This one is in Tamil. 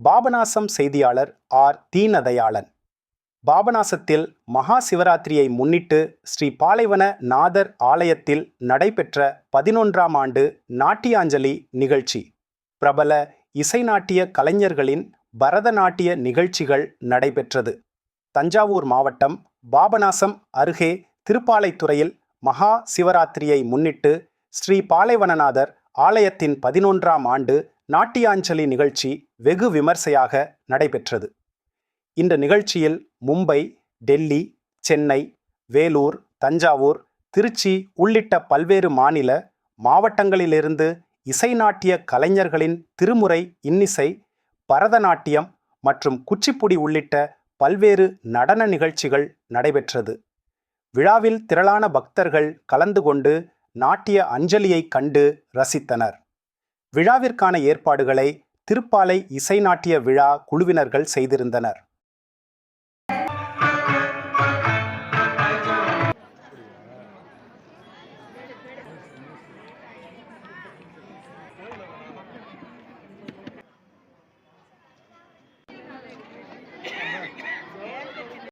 பாபநாசம் செய்தியாளர் ஆர். தீனதயாளன். பாபநாசத்தில் மகா சிவராத்திரியை முன்னிட்டு ஸ்ரீ பாலைவன நாதர் ஆலயத்தில் நடைபெற்ற 11ஆம் ஆண்டு நாட்டியாஞ்சலி நிகழ்ச்சி. பிரபல இசைநாட்டிய கலைஞர்களின் பரதநாட்டிய நிகழ்ச்சிகள் நடைபெற்றது. தஞ்சாவூர் மாவட்டம் பாபநாசம் அருகே திருப்பாலைத்துறையில் மகா சிவராத்திரியை முன்னிட்டு ஸ்ரீ பாலைவனநாதர் ஆலயத்தின் 11ஆம் ஆண்டு நாட்டியாஞ்சலி நிகழ்ச்சி வெகு விமர்சையாக நடைபெற்றது. இந்த நிகழ்ச்சியில் மும்பை, டெல்லி, சென்னை, வேலூர், தஞ்சாவூர், திருச்சி உள்ளிட்ட பல்வேறு மாநில, மாவட்டங்களிலிருந்து இசைநாட்டிய கலைஞர்களின் திருமுறை இன்னிசை, பரதநாட்டியம் மற்றும் குச்சிப்புடி உள்ளிட்ட பல்வேறு நடன நிகழ்ச்சிகள் நடைபெற்றது. விழாவில் திரளான பக்தர்கள் கலந்து கொண்டு நாட்டிய அஞ்சலியை கண்டு ரசித்தனர். விழாவிற்கான ஏற்பாடுகளை திருப்பாலை இசைநாட்டிய விழா குழுவினர்கள் செய்திருந்தனர்.